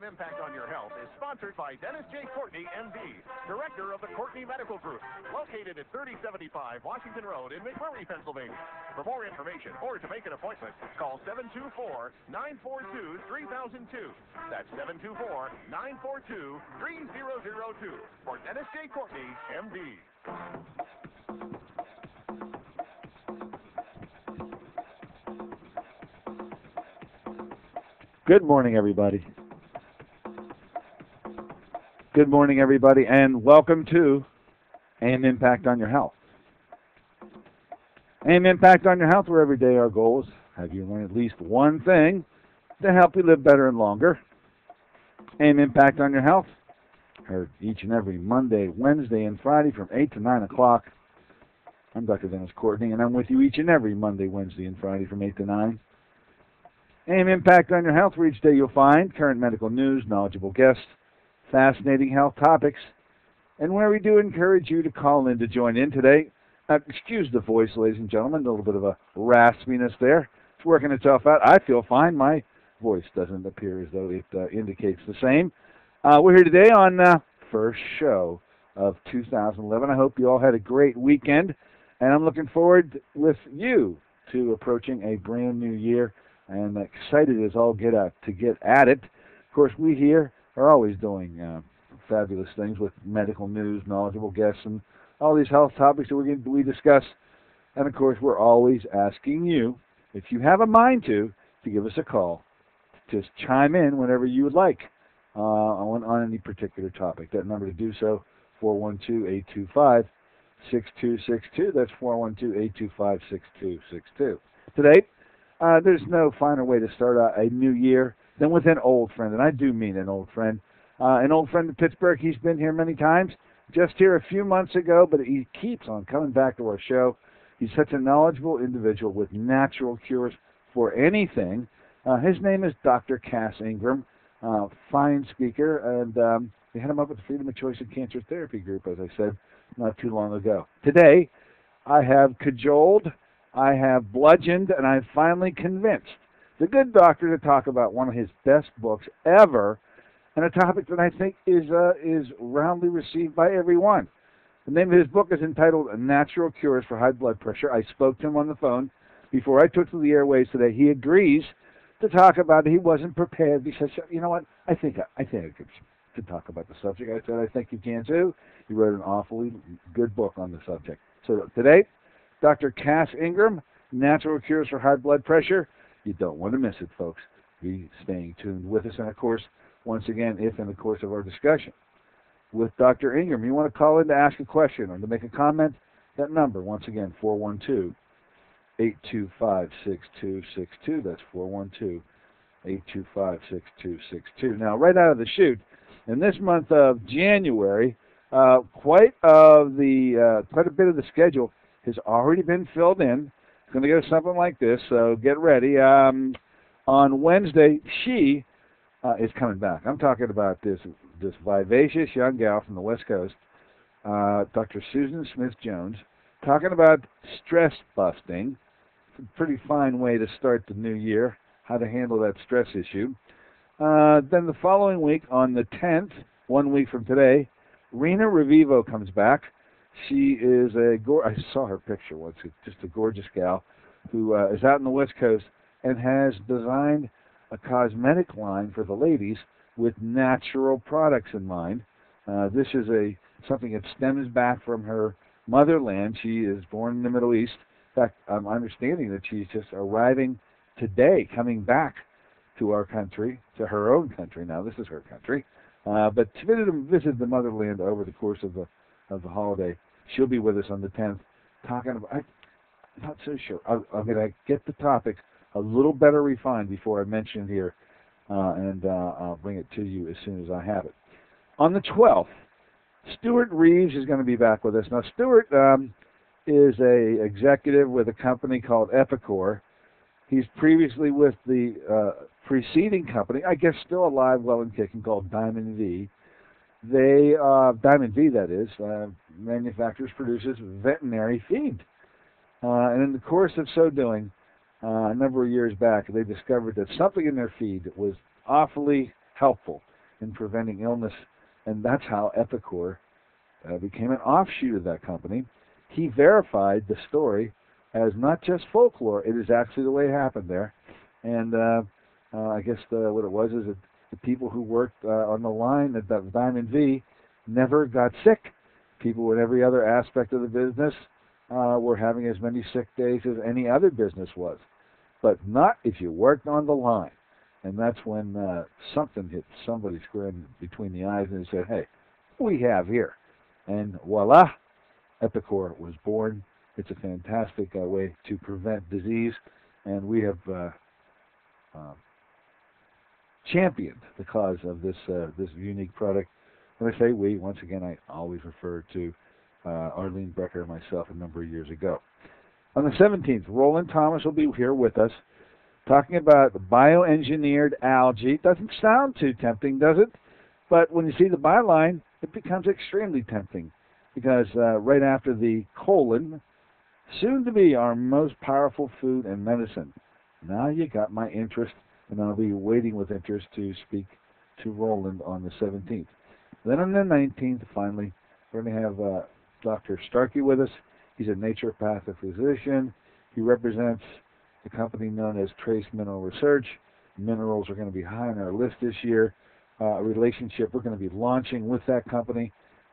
Impact on Your Health is sponsored by Dennis J. Courtney, M.D., Director of the Courtney Medical Group, located at 3075 Washington Road in McMurray, Pennsylvania. For more information or to make an appointment, call 724-942-3002. That's 724-942-3002 for Dennis J. Courtney, M.D. Good morning, everybody. Good morning, everybody, and welcome to AIM Impact on Your Health. AIM Impact on Your Health, where every day our goal is have you learn at least one thing to help you live better and longer. AIM Impact on Your Health, heard each and every Monday, Wednesday, and Friday from 8 to 9 o'clock. I'm Dr. Dennis Courtney, and I'm with you each and every Monday, Wednesday, and Friday from 8 to 9. AIM Impact on Your Health, where each day you'll find current medical news, knowledgeable guests, fascinating health topics, and where we do encourage you to call in to join in today. Excuse the voice, ladies and gentlemen, a little bit of a raspiness there. It's working itself out. I feel fine. My voice doesn't appear as though it indicates the same. We're here today on first show of 2011. I hope you all had a great weekend, and I'm looking forward with you to approaching a brand new year. And excited as all get out to get at it. Of course, we here are always doing fabulous things with medical news, knowledgeable guests, and all these health topics that we discuss. And of course, we're always asking you, if you have a mind to give us a call. Just chime in whenever you would like on any particular topic. That number to do so, 412-825-6262. That's 412-825-6262. Today, there's no finer way to start a new year than with an old friend, and I do mean an old friend. An old friend in Pittsburgh. He's been here many times, just here a few months ago, but he keeps on coming back to our show. He's such a knowledgeable individual with natural cures for anything. His name is Dr. Cass Ingram, fine speaker, and we had him up at the Freedom of Choice and Cancer Therapy Group, as I said, not too long ago. Today, I have cajoled, I have bludgeoned, and I've finally convinced the good doctor to talk about one of his best books ever, and a topic that I think is roundly received by everyone. The name of his book is entitled Natural Cures for High Blood Pressure. I spoke to him on the phone before I took to the airways today. He agrees to talk about it. He wasn't prepared. He says, you know what, I think I could talk about the subject. I said, I think you can too. He wrote an awfully good book on the subject. So today, Dr. Cass Ingram, Natural Cures for High Blood Pressure. You don't want to miss it, folks. Be staying tuned with us. And, of course, once again, if in the course of our discussion with Dr. Ingram, you want to call in to ask a question or to make a comment, that number, once again, 412-825-6262. That's 412-825-6262. Now, right out of the chute, in this month of January, quite a bit of the schedule has already been filled in. It's going to go something like this, so get ready. On Wednesday, she is coming back. I'm talking about this vivacious young gal from the West Coast, Dr. Susan Smith-Jones, talking about stress busting. It's a pretty fine way to start the new year, how to handle that stress issue. Then the following week, on the 10th, 1 week from today, Rena Revivo comes back. She is I saw her picture once. It's just a gorgeous gal who is out on the West Coast and has designed a cosmetic line for the ladies with natural products in mind. This is something that stems back from her motherland. She is born in the Middle East. In fact, I'm understanding that she's just arriving today, coming back to our country, to her own country. Now, this is her country. But to visit the motherland over the course of the holiday. She'll be with us on the 10th, talking about, I'm not so sure. I'm going to get the topic a little better refined before I mention it here, and I'll bring it to you as soon as I have it. On the 12th, Stuart Reeves is going to be back with us. Now, Stuart is a executive with a company called Epicor. He's previously with the preceding company, I guess still alive, well and kicking, called Diamond V. Diamond V, that is, manufactures, produces veterinary feed. And in the course of so doing, a number of years back, they discovered that something in their feed was awfully helpful in preventing illness, and that's how Epicor became an offshoot of that company. He verified the story as not just folklore, it is actually the way it happened there. And I guess what it was is that the people who worked on the line at that Diamond V never got sick. People in every other aspect of the business were having as many sick days as any other business was. But not if you worked on the line. And that's when something hit somebody square in between the eyes and they said, hey, what do we have here? And voila, Epicor was born. It's a fantastic way to prevent disease, and we have championed the cause of this unique product. When I say we, once again, I always refer to Arlene Brecker and myself a number of years ago. On the 17th, Roland Thomas will be here with us talking about bioengineered algae. Doesn't sound too tempting, does it? But when you see the byline, it becomes extremely tempting because right after the colon, soon to be our most powerful food and medicine. Now you got my interest, and I'll be waiting with interest to speak to Roland on the 17th. Then on the 19th, finally, we're going to have Dr. Starkey with us. He's a naturopathic physician. He represents the company known as Trace Mineral Research. Minerals are going to be high on our list this year. A relationship we're going to be launching with that company.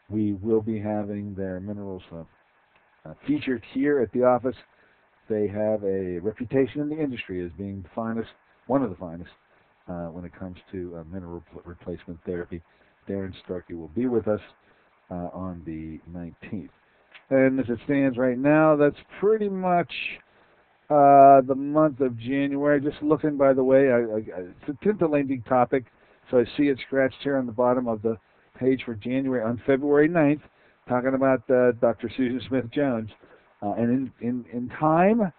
We will be having their minerals featured here at the office. They have a reputation in the industry as being the finest, one of the finest, when it comes to mineral replacement therapy. Darren Starkey will be with us on the 19th. And as it stands right now, that's pretty much the month of January. Just looking, by the way, it's a titillating topic, so I see it scratched here on the bottom of the page for January. On February 9th, talking about Dr. Susan Smith-Jones. And in time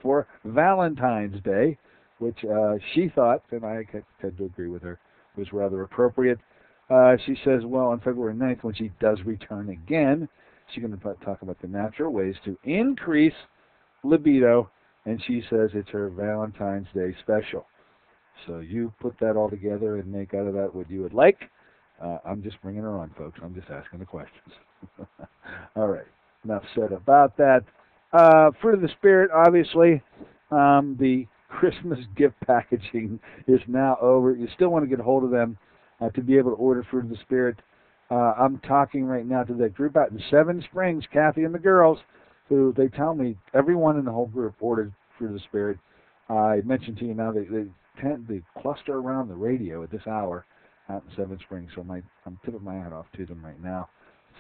for Valentine's Day, which she thought, and I tend to agree with her, was rather appropriate. She says, well, on February 9th, when she does return again, she's going to talk about the natural ways to increase libido, and she says it's her Valentine's Day special. So you put that all together and make out of that what you would like. I'm just bringing her on, folks. I'm just asking the questions. All right. Enough said about that. Fruit of the Spirit, obviously, the Christmas gift packaging is now over. You still want to get a hold of them to be able to order Fruit of the Spirit. I'm talking right now to that group out in Seven Springs, Kathy and the girls, who they tell me everyone in the whole group ordered Fruit of the Spirit. I mentioned to you now they tend to cluster around the radio at this hour out in Seven Springs, so I'm tipping my hat off to them right now,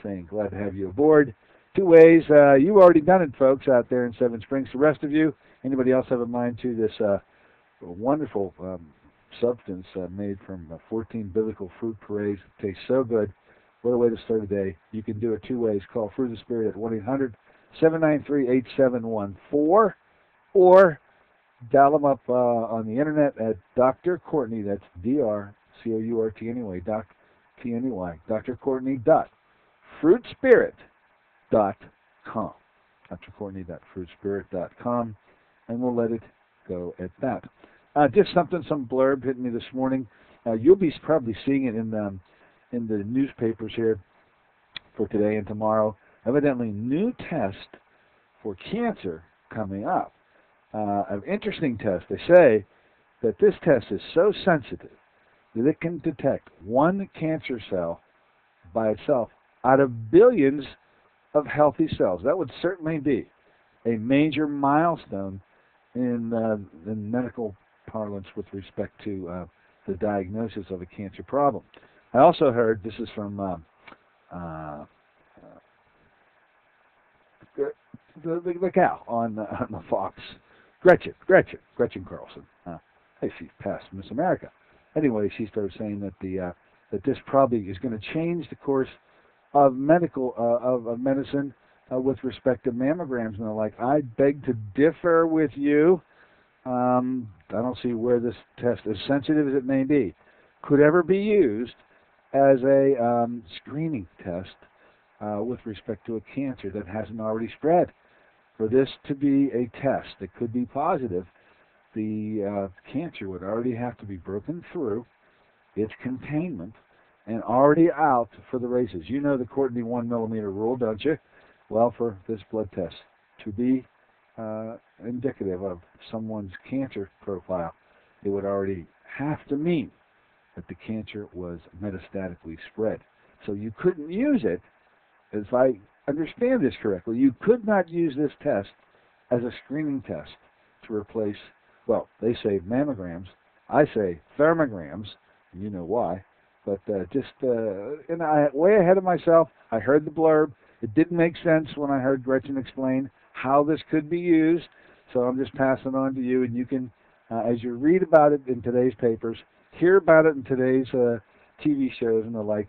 saying glad to have you aboard. Two ways. You've already done it, folks, out there in Seven Springs. The rest of you, anybody else have a mind to this wonderful substance made from 14 biblical fruit purees? It tastes so good. What a way to start a day. You can do it two ways. Call Fruit of the Spirit at 1-800-793-8714 or dial them up on the internet at Dr. Courtney, that's D-R-C-O-U-R-T anyway, T-N-E-Y, drcourtney.fruitspirit.com. drcourtney.fruitspirit.com, and we'll let it go at that. Just some blurb hit me this morning. You'll be probably seeing it in the newspapers here for today and tomorrow. Evidently, new test for cancer coming up. An interesting test. They say that this test is so sensitive that it can detect one cancer cell by itself out of billions of healthy cells. That would certainly be a major milestone in medical parlance with respect to the diagnosis of a cancer problem. I also heard, this is from the gal on the Fox, Gretchen Carlson. Hey, she's past Miss America. Anyway, she started saying that that this probably is going to change the course of medicine with respect to mammograms and the like. I beg to differ with you. I don't see where this test, as sensitive as it may be, could ever be used as a screening test with respect to a cancer that hasn't already spread. For this to be a test that could be positive, the cancer would already have to be broken through its containment and already out for the races. You know the Courtney 1 millimeter rule, don't you? Well, for this blood test to be indicative of someone's cancer profile, it would already have to mean that the cancer was metastatically spread. So you couldn't use it, if I understand this correctly, you could not use this test as a screening test to replace, well, they say mammograms, I say thermograms, and you know why, but and I way ahead of myself. I heard the blurb. It didn't make sense when I heard Gretchen explain how this could be used, so I'm just passing it on to you, and you can, as you read about it in today's papers, hear about it in today's TV shows and the like,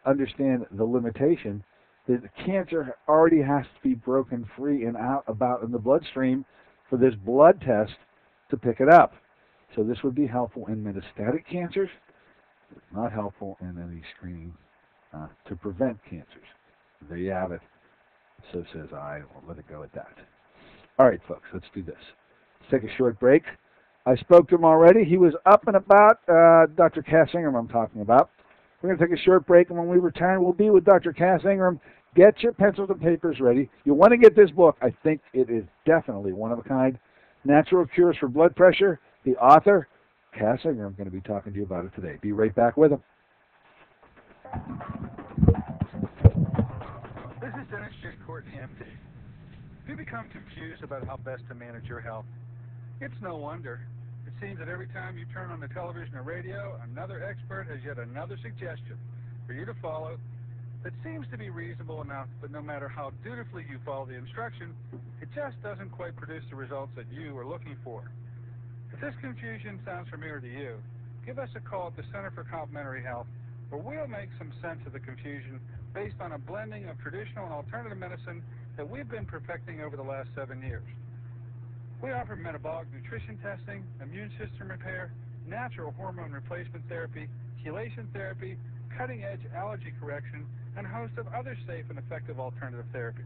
understand the limitation that cancer already has to be broken free and out about in the bloodstream for this blood test to pick it up. So this would be helpful in metastatic cancers. It's not helpful in any screening to prevent cancers. There you have it. So says I. We'll let it go at that. All right, folks, let's do this. Let's take a short break. I spoke to him already. He was up and about. Dr. Cass Ingram I'm talking about. We're going to take a short break, and when we return, we'll be with Dr. Cass Ingram. Get your pencils and papers ready. You'll want to get this book. I think it is definitely one of a kind. Natural Cures for Blood Pressure. The author, Cass Ingram, going to be talking to you about it today. Be right back with him. This is Dennis J. Courtney, MD. If you become confused about how best to manage your health, it's no wonder. It seems that every time you turn on the television or radio, another expert has yet another suggestion for you to follow that seems to be reasonable enough, but no matter how dutifully you follow the instruction, it just doesn't quite produce the results that you are looking for. If this confusion sounds familiar to you, give us a call at the Center for Complementary Health, where we'll make some sense of the confusion based on a blending of traditional and alternative medicine that we've been perfecting over the last 7 years. We offer metabolic nutrition testing, immune system repair, natural hormone replacement therapy, chelation therapy, cutting-edge allergy correction, and a host of other safe and effective alternative therapies.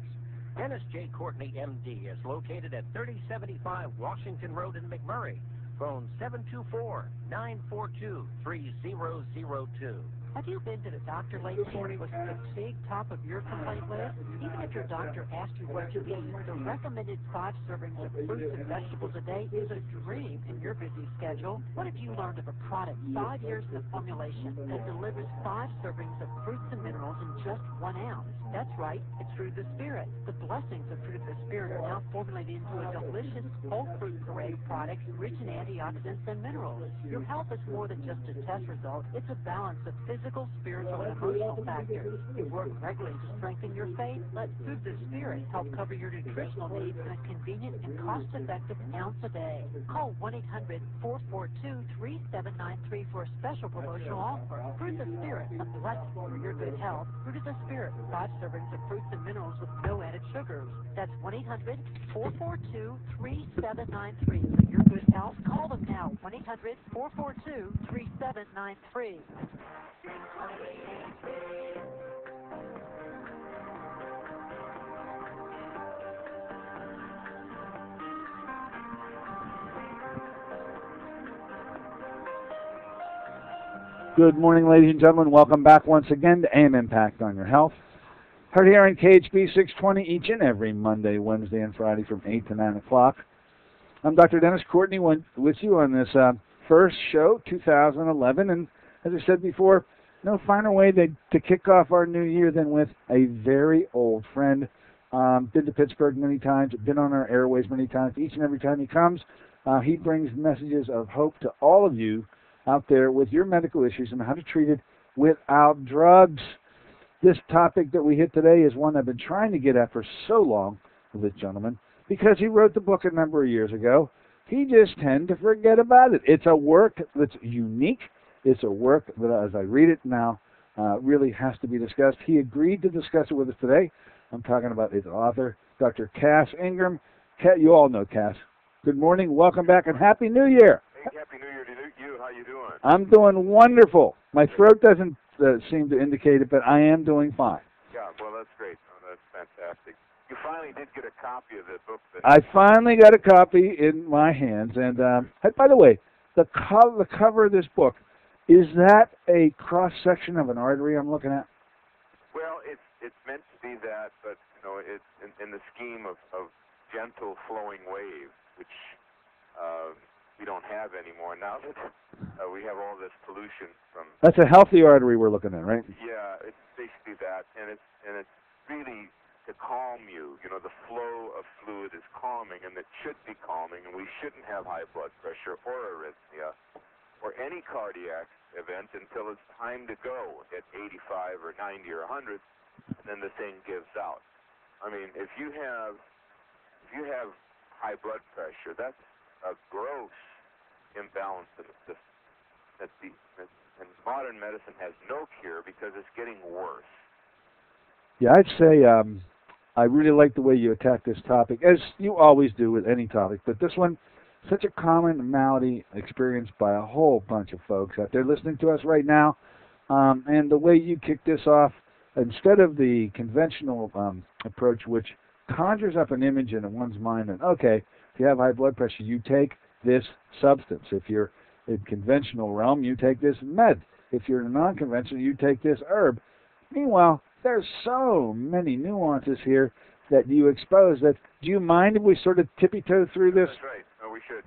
Dennis J. Courtney, MD, is located at 3075 Washington Road in McMurray. Phone 724-942-3002. Have you been to the doctor lately? Was the big top of your complaint list? Even if your doctor asked you what to eat, the recommended 5 servings of fruits and vegetables a day is a dream in your busy schedule. What if you learned of a product 5 years in the formulation that delivers 5 servings of fruits and minerals in just 1 ounce? That's right, it's Fruit of the Spirit. The blessings of Fruit of the Spirit are now formulated into a delicious whole fruit parade of products rich in antioxidants and minerals. Your health is more than just a test result. It's a balance of physical, spiritual, and emotional factors. You work regularly to strengthen your faith. Let Fruit of the Spirit help cover your nutritional needs in a convenient and cost-effective ounce a day. Call 1-800-442-3793 for a special promotional offer. Fruit of the Spirit, a blessing for your good health. Fruit of the Spirit, 5 servings of fruits and minerals with no added sugars. That's 1-800-442-3793 for your good health. Call them now, 1-800-442-3793. Good morning, ladies and gentlemen. Welcome back once again to AM Impact on Your Health. Heard here on KHB 620 each and every Monday, Wednesday, and Friday from 8 to 9 o'clock. I'm Dr. Dennis Courtney with you on this first show, 2011. And as I said before, no finer way to kick off our new year than with a very old friend. Been to Pittsburgh many times, been on our airways many times. Each and every time he comes, he brings messages of hope to all of you out there with your medical issues and how to treat it without drugs. This topic that we hit today is one I've been trying to get at for so long with this gentleman, because he wrote the book a number of years ago. He just tend to forget about it. It's a work that's unique. It's a work that, as I read it now, really has to be discussed. He agreed to discuss it with us today. I'm talking about its author, Dr. Cass Ingram. You all know Cass. Good morning, welcome back, and Happy New Year. Hey, Happy New Year to you. How you doing? I'm doing wonderful. My throat doesn't seem to indicate it, but I am doing fine. Yeah, well, that's great. Oh, that's fantastic. You finally did get a copy of the book. I finally got a copy in my hands. And by the way, the cover of this book Is that a cross-section of an artery I'm looking at? Well, it's meant to be that, but it's in the scheme of gentle flowing waves, which we don't have anymore now that we have all this pollution from. That's a healthy artery we're looking at, right? Yeah, it's basically that, and it's really to calm you. The flow of fluid is calming, and it should be calming, and we shouldn't have high blood pressure or arrhythmia or any cardiac event until it's time to go at 85 or 90 or 100, and then the thing gives out. I mean, if you have high blood pressure, that's a gross imbalance in the system. And modern medicine has no cure because it's getting worse. Yeah, I'd say I really like the way you attack this topic, as you always do with any topic, but this one, such a common malady experienced by a whole bunch of folks out there listening to us right now, and the way you kick this off, instead of the conventional approach, which conjures up an image in one's mind, and okay, if you have high blood pressure, you take this substance. If you're in conventional realm, you take this med. If you're in non-conventional, you take this herb. Meanwhile, there's so many nuances here that you expose. That do you mind if we sort of tippy-toe through this? That's right. Oh, we should.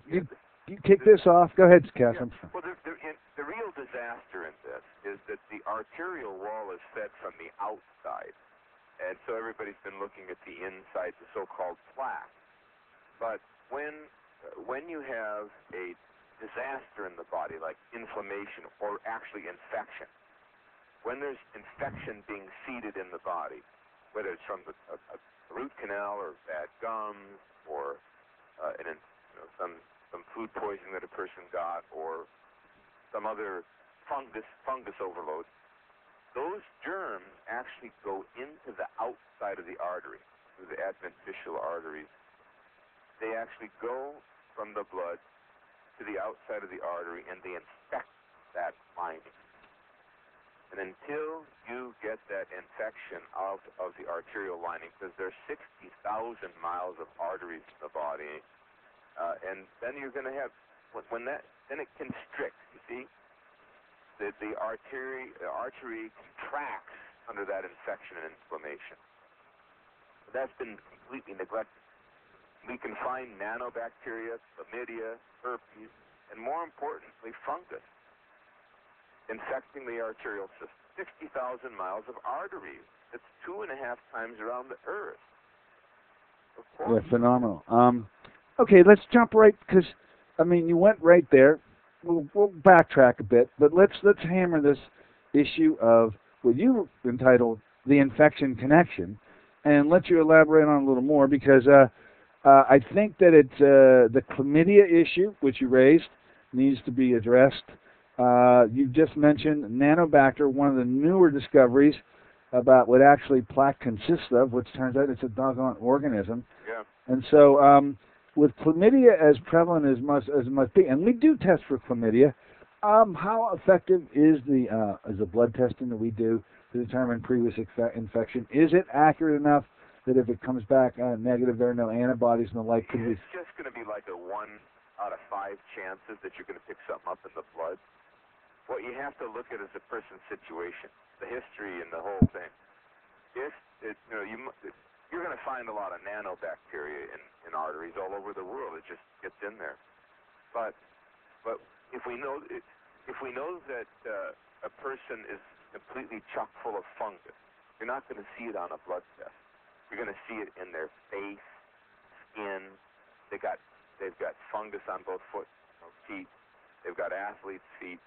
You kick this off. Go ahead, Cass. Yeah. Well, the real disaster in this is that the arterial wall is fed from the outside, and so everybody's been looking at the inside, the so-called plaque. But when you have a disaster in the body, like inflammation or actually infection, when there's infection being seeded in the body, whether it's from a root canal or bad gums or some food poisoning that a person got or some other fungus overload, those germs actually go into the outside of the artery, through the adventitial arteries. They actually go from the blood to the outside of the artery, and they infect that lining. And until you get that infection out of the arterial lining, because there's 60,000 miles of arteries in the body, and then you're going to have, then it constricts, you see? The artery contracts under that infection and inflammation. That's been completely neglected. We can find nanobacteria, chlamydia, herpes, and more importantly, fungus infecting the arterial system. 60,000 miles of arteries. That's 2.5 times around the Earth. Of course. Yeah, phenomenal. Okay, let's jump right, because, I mean, you went right there. We'll backtrack a bit, but let's hammer this issue of what you entitled the infection connection, and let you elaborate on it a little more, because I think that it's the chlamydia issue, which you raised, needs to be addressed. You just mentioned nanobacter, one of the newer discoveries about what actually plaque consists of, which turns out it's a doggone organism. Yeah. And so with chlamydia as prevalent as must be, and we do test for chlamydia, how effective is the blood testing that we do to determine previous infection? Is it accurate enough that if it comes back negative, there are no antibodies and the like? It's just going to be like a 1 out of 5 chances that you're going to pick something up in the blood. What you have to look at is the person's situation, the history, and the whole thing. You're going to find a lot of nanobacteria in arteries all over the world. It just gets in there. But if we know that a person is completely chock full of fungus, you're not going to see it on a blood test. You're going to see it in their face, skin. They've got fungus on both feet. They've got athlete's feet.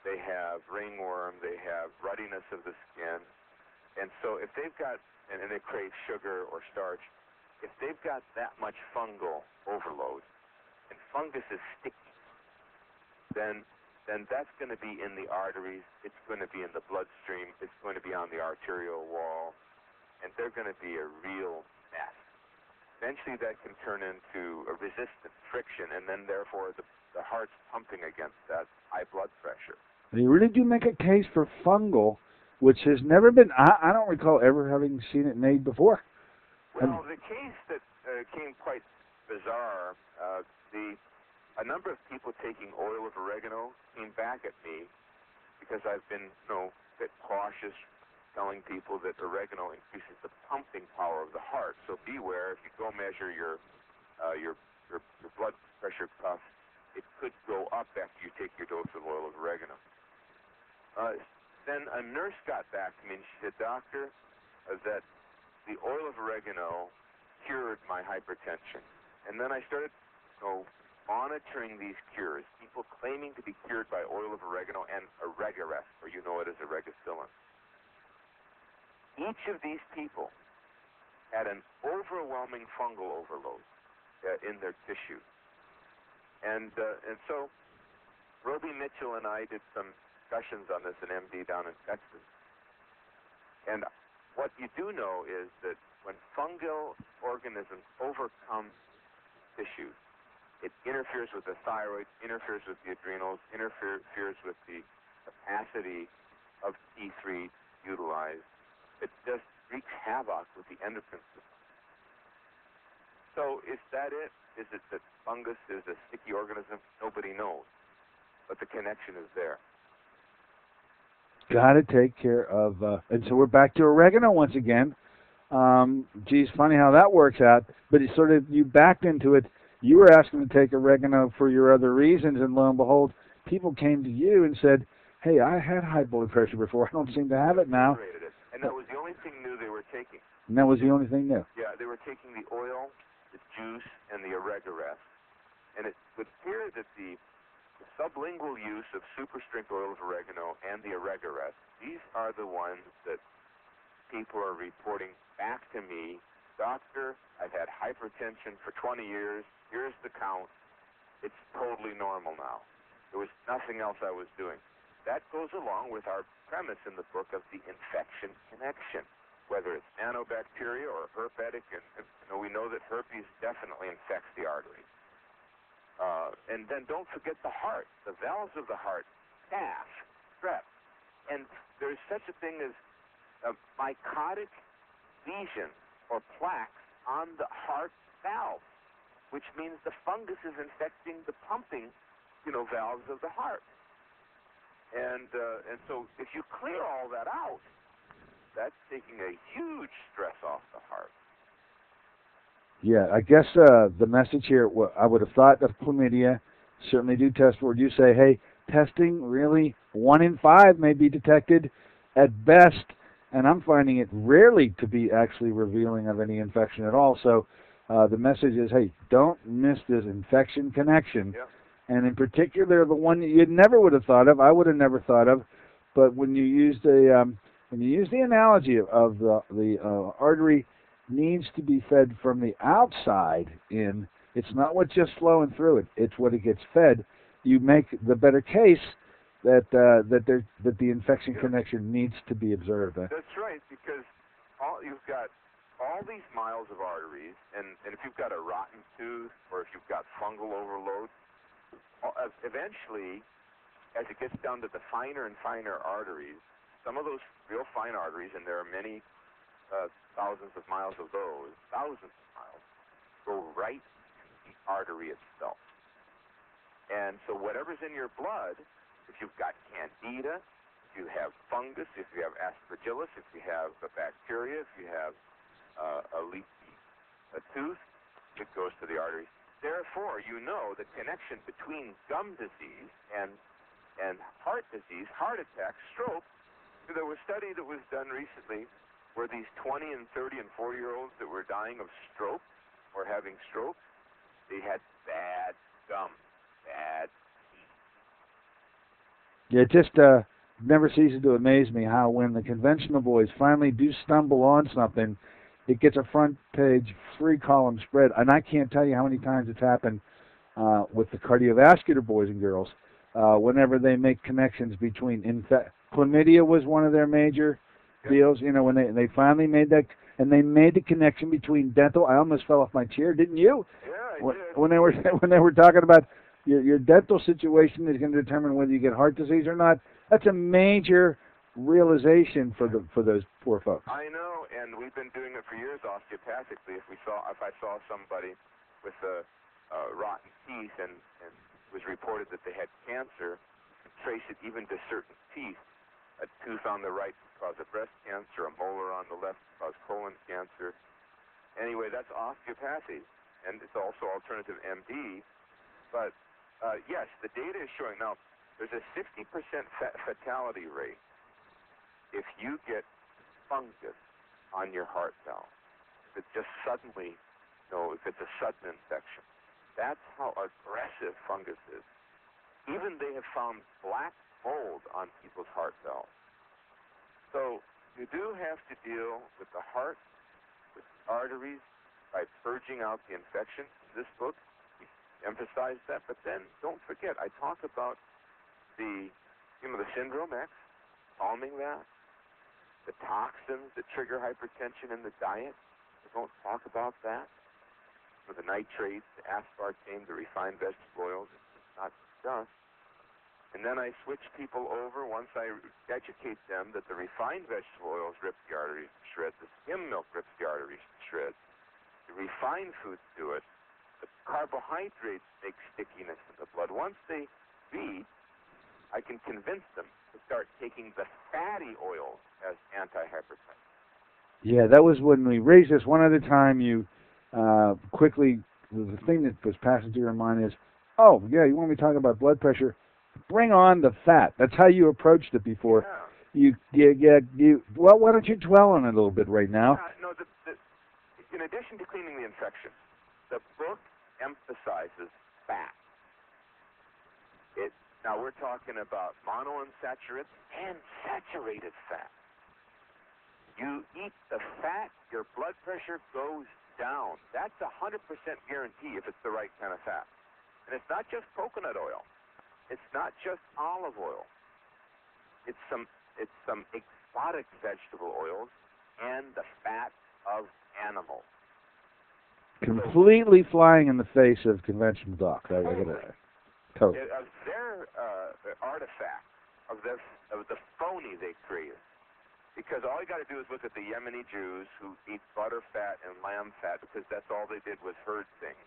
They have ringworm. They have ruddiness of the skin. And so if they've got, and they crave sugar or starch, if they've got that much fungal overload, and fungus is sticky, then that's going to be in the arteries. It's going to be in the bloodstream. It's going to be on the arterial wall. And they're going to be a real mess. Eventually that can turn into a resistant friction, and then therefore the heart's pumping against that high blood pressure. You really do make a case for fungal, which has never been, I don't recall ever having seen it made before. Well, the case that came quite bizarre, the a number of people taking oil of oregano came back at me because I've been, a bit cautious telling people that oregano increases the pumping power of the heart. So beware, if you go measure your blood pressure cuff, it could go up after you take your dose of oil of oregano. Then a nurse got back to me and she said, "Doctor, that the oil of oregano cured my hypertension." And then I started, monitoring these cures, people claiming to be cured by oil of oregano and Oregarest, or you know it as oregacillin. Each of these people had an overwhelming fungal overload in their tissue. And so Roby Mitchell and I did some discussions on this in MD down in Texas. And what you do know is that when fungal organisms overcome tissues, it interferes with the thyroid, interferes with the adrenals, interferes with the capacity of T3 utilized. It just wreaks havoc with the endocrine system. So is that it? Is it that fungus is a sticky organism? Nobody knows. But the connection is there. Got to take care of, and so we're back to oregano once again. Geez, funny how that works out. But it's sort of, you backed into it. You were asking to take oregano for your other reasons, and lo and behold, people came to you and said, "Hey, I had high blood pressure before. I don't seem to have it now." And that was the only thing new they were taking. And that was the only thing new. Yeah, they were taking the oil, the juice, and the Oregarest. And it would appear that the sublingual use of super strength oil of oregano and the Oregarest, these are the ones that people are reporting back to me. "Doctor, I've had hypertension for 20 years. Here's the count. It's totally normal now. There was nothing else I was doing." That goes along with our premise in the book of the infection connection, whether it's nanobacteria or herpetic, and we know that herpes definitely infects the arteries. And then don't forget the heart, the valves of the heart, staph, strep. And there's such a thing as a mycotic lesion or plaques on the heart valve, which means the fungus is infecting the pumping, valves of the heart. And so if you clear all that out, that's taking a huge stress off the heart. Yeah, I guess the message here, I would have thought of chlamydia, certainly do test for it. You say, hey, testing, really, 1 in 5 may be detected at best, and I'm finding it rarely to be actually revealing of any infection at all. So the message is, hey, don't miss this infection connection. Yep. And in particular, the one that you never would have thought of, I would have never thought of, but when you use the analogy of the artery needs to be fed from the outside in, it's not what's just flowing through it, it's what it gets fed. You make the better case that the infection connection needs to be observed. That's right, because you've got all these miles of arteries, and if you've got a rotten tooth or if you've got fungal overload, eventually, as it gets down to the finer and finer arteries, some of those real fine arteries, and there are many thousands of miles of those, thousands of miles, go right to the artery itself. And so whatever's in your blood, if you've got candida, if you have fungus, if you have aspergillus, if you have bacteria, if you have a leaky tooth, it goes to the arteries. Therefore, the connection between gum disease and heart disease, heart attack, stroke. There was a study that was done recently where these 20 and 30 and 40-year-olds that were dying of stroke or having stroke, they had bad gum, bad teeth. Yeah, it just never ceases to amaze me how when the conventional boys finally do stumble on something, it gets a front page 3-column spread. And I can't tell you how many times it's happened with the cardiovascular boys and girls whenever they make connections between chlamydia was one of their major deals, when they finally made that, and they made the connection between dental. I almost fell off my chair, didn't you? Yeah, I did. When they were talking about your dental situation is going to determine whether you get heart disease or not. That's a major realization for those poor folks. I know, and we've been doing it for years osteopathically. If I saw somebody with rotten teeth and was reported that they had cancer, trace it even to certain teeth. A tooth on the right cause a breast cancer, a molar on the left cause colon cancer. Anyway, that's osteopathy, and it's also alternative MD. But yes, the data is showing now there's a 60% fatality rate if you get fungus on your heart valve. If it just suddenly, if it's a sudden infection. That's how aggressive fungus is. Even they have found black mold on people's heart valves. So you do have to deal with the heart, with arteries, by purging out the infection. In this book, we emphasize that. But then don't forget, I talk about the syndrome X, calming that, the toxins that trigger hypertension in the diet. We don't talk about that. The nitrates, the aspartame, the refined vegetable oils, it's not discussed. And then I switch people over once I educate them that the refined vegetable oils rip the arteries to shreds, the skim milk rips the arteries to shreds, the refined foods do it, the carbohydrates make stickiness in the blood. Once they feed, I can convince them to start taking the fatty oils as antihypertensives. Yeah, that was when we raised this one at a time. You quickly, the thing that was passing through your mind is, oh, yeah, you want me to talk about blood pressure? Bring on the fat. That's how you approached it before. Yeah. Well, why don't you dwell on it a little bit right now? No, in addition to cleaning the infection, the book emphasizes fat. Now we're talking about monounsaturated and saturated fat. You eat the fat, your blood pressure goes down. That's 100% guarantee if it's the right kind of fat. And it's not just coconut oil. It's not just olive oil. It's some exotic vegetable oils and the fat of animals. Completely flying in the face of conventional doc. Totally. Of their artifact, of the phony they created. Because all you got to do is look at the Yemeni Jews who eat butter fat and lamb fat because that's all they did was herd things.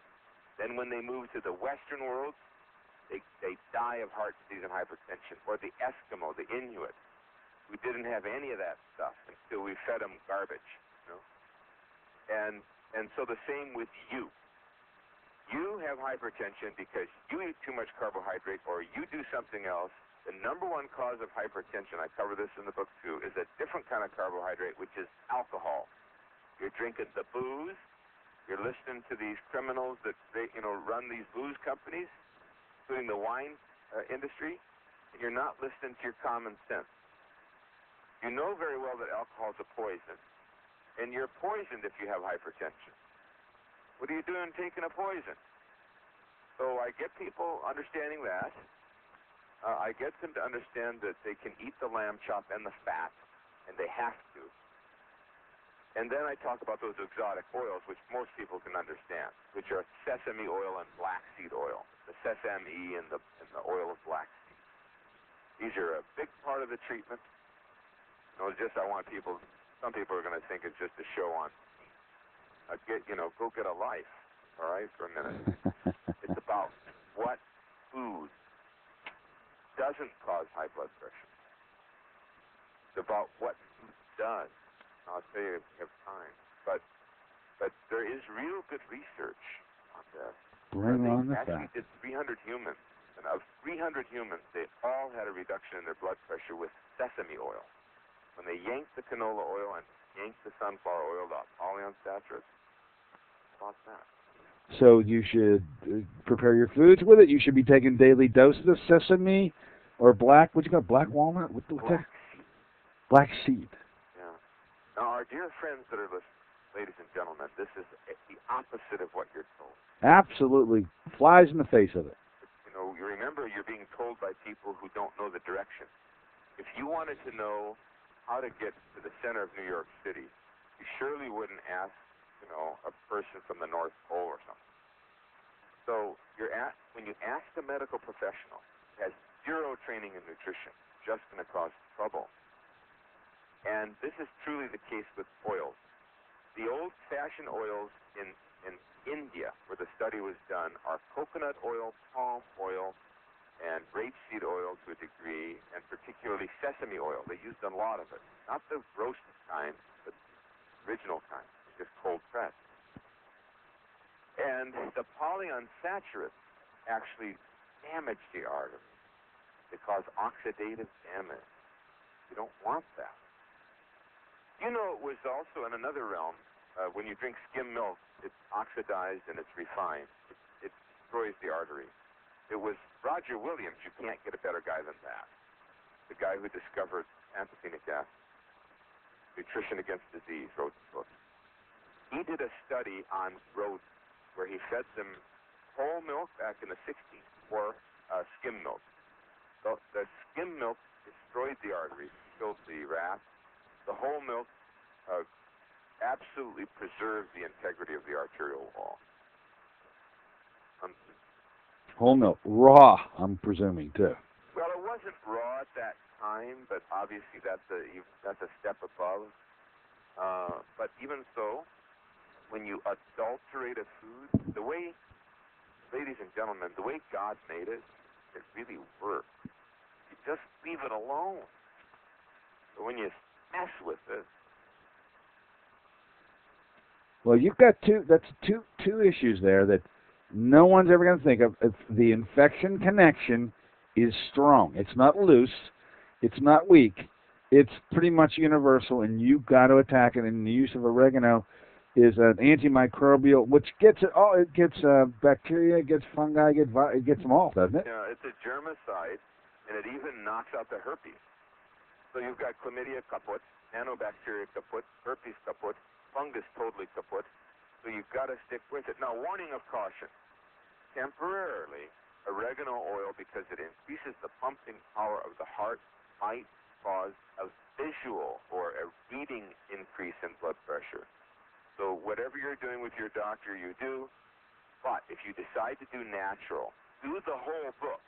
Then when they moved to the Western world, they die of heart disease and hypertension. Or the Eskimo, the Inuit, who didn't have any of that stuff until we fed them garbage. And so the same with you. You have hypertension because you eat too much carbohydrate or you do something else. The number one cause of hypertension, I cover this in the book too, is a different kind of carbohydrate, which is alcohol. You're drinking the booze. You're listening to these criminals that run these booze companies, including the wine industry, and you're not listening to your common sense. You know very well that alcohol is a poison, and you're poisoned if you have hypertension. What are you doing taking a poison? So I get people understanding that. I get them to understand that they can eat the lamb chop and the fat, and they have to. And then I talk about those exotic oils, which most people can understand, which are sesame oil and flaxseed oil, the sesame and the oil of flaxseed. These are a big part of the treatment. I want people. Some people are going to think it's just a show on. Go get a life, all right, for a minute. It's about what food doesn't cause high blood pressure. It's about what food does. I'll tell you if you have time. But there is real good research on this. Bring on the actually fat. did 300 humans, and of 300 humans, they all had a reduction in their blood pressure with sesame oil. When they yanked the canola oil and yanked the sunflower oil, the polyunsaturates, about that. So you should prepare your foods with it. You should be taking daily doses of sesame or black. What you got? Black walnut? Black seed. Yeah. Now, our dear friends that are listening, ladies and gentlemen, this is the opposite of what you're told. Absolutely flies in the face of it. You remember you're being told by people who don't know the direction. If you wanted to know how to get to the center of New York City, you surely wouldn't ask a person from the North Pole or something. So when you ask a medical professional who has zero training in nutrition, just going to cause trouble. And this is truly the case with oils. The old-fashioned oils in in India, where the study was done, are coconut oil, palm oil, and rapeseed oil to a degree, and particularly sesame oil. They used a lot of it. Not the roasted kind, but the original kind, just cold pressed. And the polyunsaturates actually damage the artery. They cause oxidative damage. You don't want that. You know, it was also in another realm, when you drink skim milk, it's oxidized and it's refined. It destroys the artery. It was Roger Williams, you can't get a better guy than that. The guy who discovered anthocenic acid. Nutrition Against Disease, wrote the book. He did a study on rodents where he fed them whole milk back in the 60s or skim milk. So the skim milk destroyed the arteries, killed the rats. The whole milk absolutely preserved the integrity of the arterial wall. Whole milk, raw, I'm presuming, too. Well, it wasn't raw at that time, but obviously that's a step above. But even so, when you adulterate a food, the way, ladies and gentlemen, the way God made it, it really works. You just leave it alone. But when you mess with it, well, you've got two issues there that no one's ever going to think of. If the infection connection is strong. It's not loose. It's not weak. It's pretty much universal, and you've got to attack it. And the use of oregano is an antimicrobial, which gets it all. It gets bacteria, it gets fungi, it gets them all, doesn't it? Yeah, it's a germicide, and it even knocks out the herpes. So you've got chlamydia kaput, nanobacteria kaput, herpes kaput, fungus totally kaput. So you've got to stick with it. Now, warning of caution. Temporarily, oregano oil, because it increases the pumping power of the heart, might cause a visual or a reading increase in blood pressure. So whatever you're doing with your doctor, you do. But if you decide to do natural, do the whole book.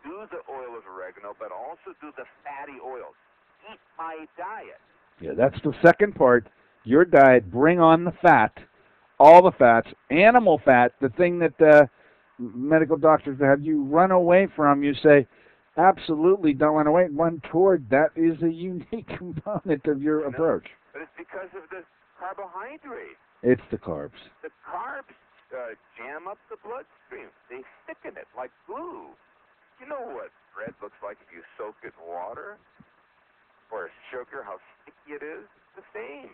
Do the oil of oregano, but also do the fatty oils. Eat my diet. Yeah, that's the second part. Your diet, bring on the fat, all the fats, animal fat, the thing that medical doctors have you run away from. You say, absolutely don't run away. Run toward. That is a unique component of your approach. But it's because of the carbohydrate. It's the carbs. The carbs jam up the bloodstream. They thicken it like glue. You know what bread looks like if you soak it in water? Or sugar, how sticky it is? It's the same.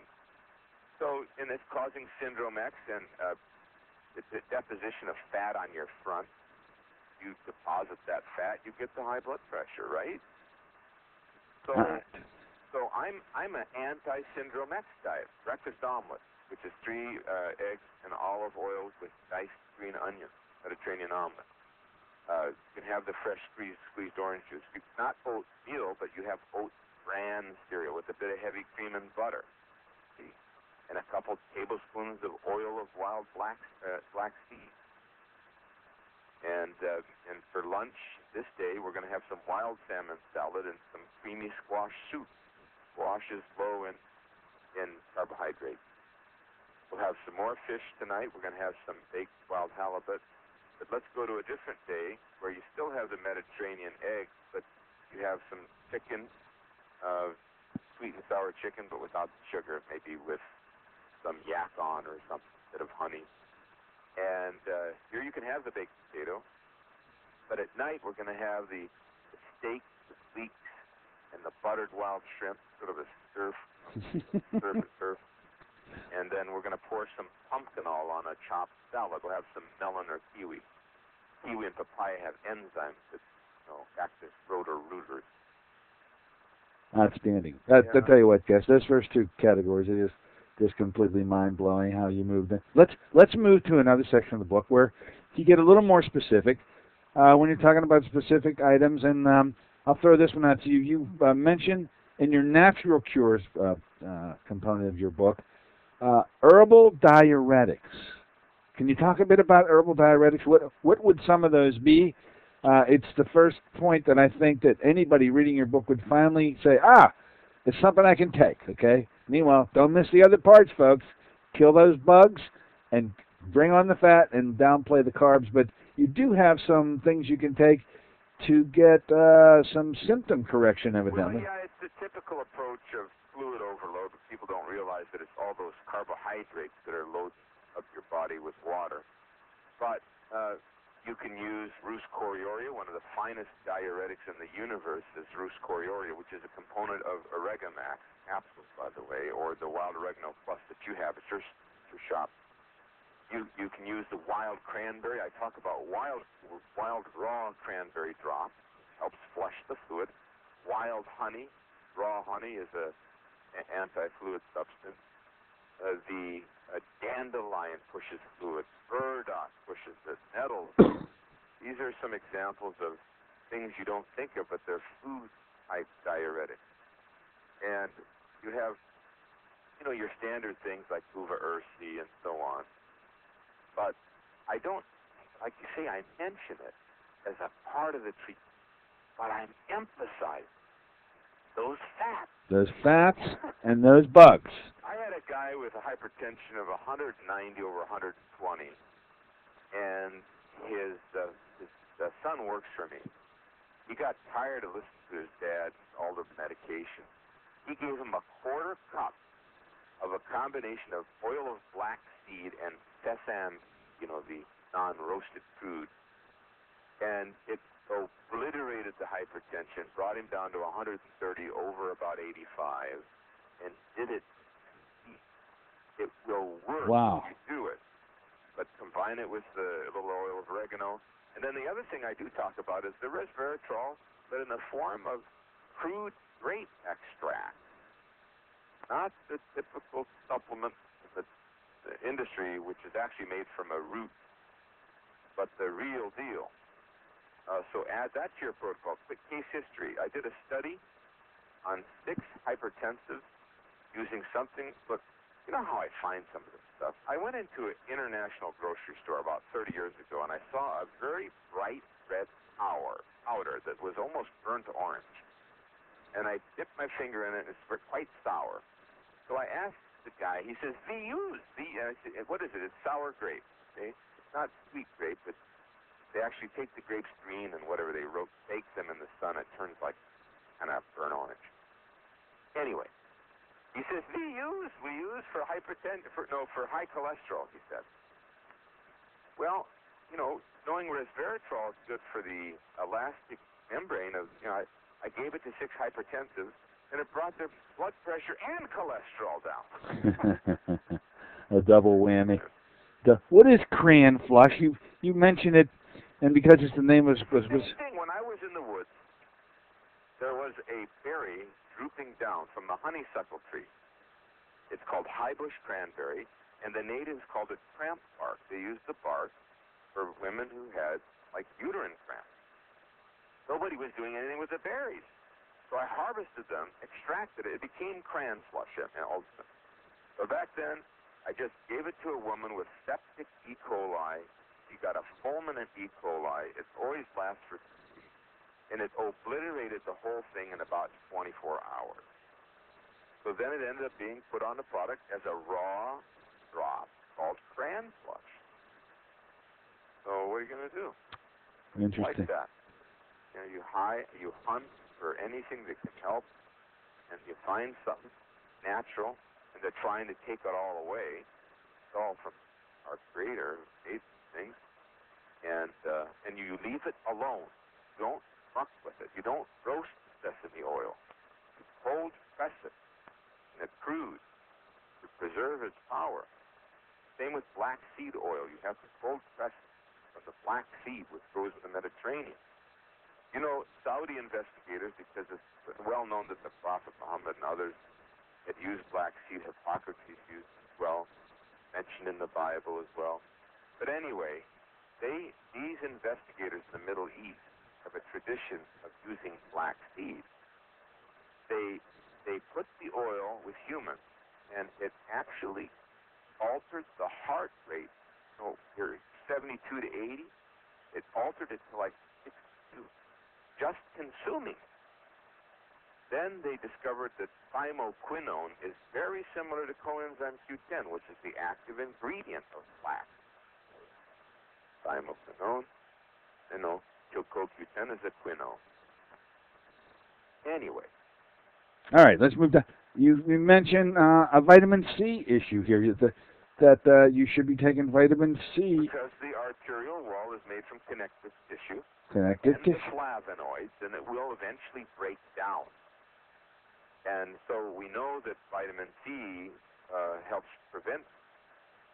So, and it's causing syndrome X and the deposition of fat on your front. You deposit that fat, you get the high blood pressure, right? So, so I'm an anti-syndrome X diet. Breakfast omelet, which is 3 eggs and olive oil with diced green onion, Mediterranean omelet. You can have the fresh squeezed orange juice. It's not oatmeal, but you have oat bran cereal with a bit of heavy cream and butter. See? And a couple tablespoons of oil of wild flaxseed. And for lunch this day, we're going to have some wild salmon salad and some creamy squash soup. Squash is low in carbohydrates. We'll have some more fish tonight. We're going to have some baked wild halibut. But let's go to a different day where you still have the Mediterranean eggs, but you have some chicken, sweet and sour chicken, but without the sugar, maybe with some yak on or some bit of honey. And here you can have the baked potato. But at night, we're going to have the steak, the leeks, and the buttered wild shrimp, sort of a surf. And then we're going to pour some pumpkin all on a chopped salad. We'll have some melon or kiwi. Kiwi and papaya have enzymes that, act as rotor-rooters. Outstanding. I'll tell you what, guys, those first two categories are just completely mind-blowing how you moved in. Let's move to another section of the book where you get a little more specific when you're talking about specific items. And I'll throw this one out to you. You mentioned in your natural cures component of your book, herbal diuretics. Can you talk a bit about herbal diuretics? What would some of those be? It's the first point that I think that anybody reading your book would finally say, it's something I can take, okay? Meanwhile, don't miss the other parts, folks. Kill those bugs and bring on the fat and downplay the carbs, but you do have some things you can take to get some symptom correction, evidently. Well, yeah, it's the typical approach of fluid overload, but people don't realize that it's all those carbohydrates that are loading up your body with water. But you can use Rus coriaria. One of the finest diuretics in the universe is Rus coriaria, which is a component of Oregamax capsules, by the way, or the Wild Oregano Plus that you have at your shop. You can use the wild cranberry. I talk about wild raw cranberry drops. Helps flush the fluid. Wild honey, raw honey, is an anti-fluid substance. The dandelion pushes fluid. Burdock pushes it. Nettles. These are some examples of things you don't think of, but they're food-type diuretics. And you have, your standard things like uva ursi and so on. But I don't, like you say, I mention it as a part of the treatment, but I'm emphasizing those fats. Those fats and those bugs. I had a guy with a hypertension of 190 over 120, and his son works for me. He got tired of listening to his dad, all the medication. He gave him a quarter cup of a combination of oil of flaxseed and sesame, the non-roasted food. And it obliterated the hypertension, brought him down to 130 over about 85, and did it. It will work Wow. if you do it. But combine it with the little oil of oregano. And then the other thing I do talk about is the resveratrol, but in the form of crude grape extract. Not the typical supplement of the industry, which is actually made from a root, but the real deal. So add that to your protocol. Quick case history. I did a study on 6 hypertensives using something. Look, you know how I find some of this stuff? I went into an international grocery store about 30 years ago, and I saw a very bright red powder that was almost burnt orange. And I dipped my finger in it, and it's quite sour. So I asked the guy, he says, I said, what is it? It's sour grape. Okay? It's not sweet grape, but they actually take the grapes green and whatever they bake them in the sun, it turns like kind of burnt orange. Anyway, he says, we use for hypertension, for high cholesterol, he said. Well, knowing resveratrol is good for the elastic membrane of, I gave it to 6 hypertensives, and it brought their blood pressure and cholesterol down. A double whammy. What is cran flush? You mentioned it, and because it's the name was Thing, when I was in the woods, there was a berry drooping down from the honeysuckle tree. It's called highbush cranberry, and the natives called it cramp bark. They used the bark for women who had, like, uterine cramps. Nobody was doing anything with the berries. So I harvested them, extracted it. It became cran flush ultimately. So back then, I just gave it to a woman with septic E. coli. She got a fulminant E. coli. It always lasts for 2 weeks. And it obliterated the whole thing in about 24 hours. So then it ended up being put on the product as a raw drop called cran flush. So what are you going to do? interesting. Like that. You hunt for anything that can help, and you find something natural, and they're trying to take it all away. It's all from our Creator who made things, and you leave it alone. Don't muck with it. You don't roast sesame oil. You cold press it in a crude to preserve its power. Same with black seed oil. You have to cold press it from the black seed, which grows in the Mediterranean. Saudi investigators, because it's well known that the Prophet Muhammad and others had used black seed, Hippocrates used it as well, mentioned in the Bible as well. But anyway, these investigators in the Middle East have a tradition of using black seed. They put the oil with humans, and it actually altered the heart rate. You're 72 to 80. It altered it to like 62. Just consuming it. Then they discovered that thymoquinone is very similar to coenzyme Q10, which is the active ingredient of flax. Thymoquinone, chilcoQ10 is a quinone. Anyway. All right, let's move down. You mentioned a vitamin C issue here, that you should be taking vitamin C. Because the arterial wall is made from connective tissue. Connective and tissue. the flavonoids, and it will eventually break down. And so we know that vitamin C helps prevent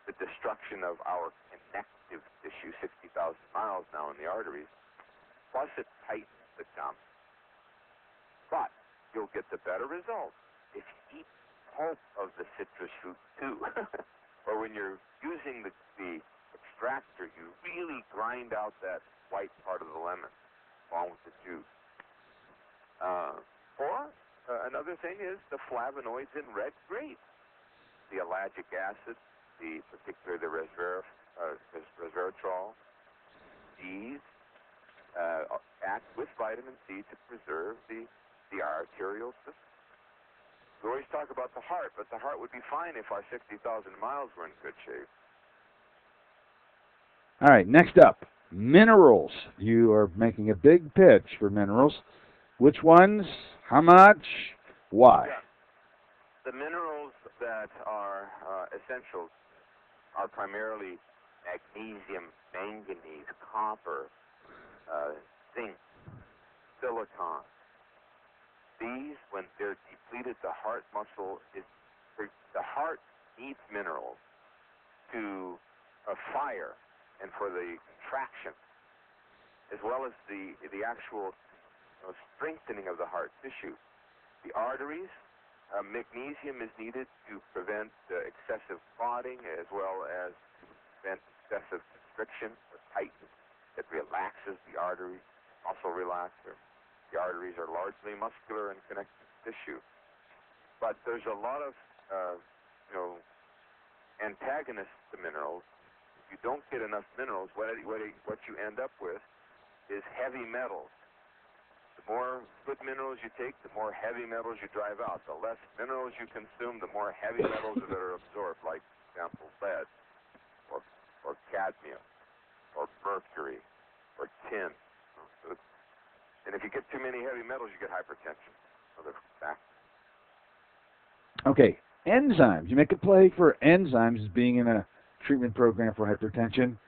the destruction of our connective tissue, 60,000 miles now in the arteries, plus it tightens the gums. But you'll get the better result if you eat pulp of the citrus fruit too. Or when you're using the extractor, you really grind out that white part of the lemon along with the juice. Another thing is the flavonoids in red grapes, the ellagic acid, particularly the resveratrol. These act with vitamin C to preserve the arterial system. We always talk about the heart, but the heart would be fine if our 60,000 miles were in good shape. All right, next up, minerals. You are making a big pitch for minerals. Which ones? How much? Why? Yeah. The minerals that are essential are primarily magnesium, manganese, copper, zinc, silicon. These, when they're depleted, the heart needs minerals to fire and for the contraction, as well as the actual strengthening of the heart tissue. The arteries, magnesium is needed to prevent excessive clotting, as well as to prevent excessive constriction or tightness. It relaxes the arteries, muscle relaxer. The arteries are largely muscular and connective tissue. But there's a lot of, antagonists to minerals. If you don't get enough minerals, what you end up with is heavy metals. The more good minerals you take, the more heavy metals you drive out. The less minerals you consume, the more heavy metals that are absorbed, like, for example, lead, or cadmium, or mercury, or tin. And if you get too many heavy metals, you get hypertension. Another fact. Okay, enzymes. You make a play for enzymes as being in a treatment program for hypertension.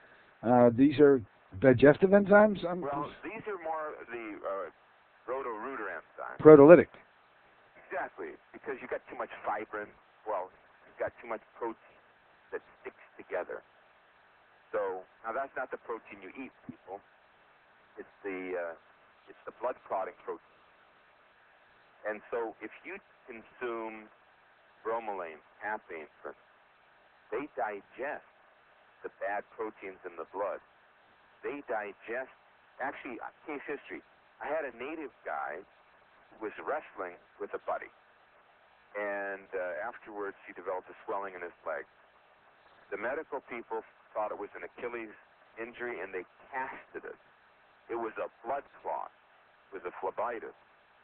These are digestive enzymes? Well, these are more the roto-rooter enzymes. Proteolytic. Exactly, because you got too much fibrin. Well, you've got too much protein that sticks together. So now that's not the protein you eat, people. It's the blood clotting protein. And so if you consume bromelain, caffeine, for instance, they digest the bad proteins in the blood. They digest, actually, case history, I had a native guy who was wrestling with a buddy. And afterwards, he developed a swelling in his leg. The medical people thought it was an Achilles injury, and they casted it. It was a blood clot. It was a phlebitis.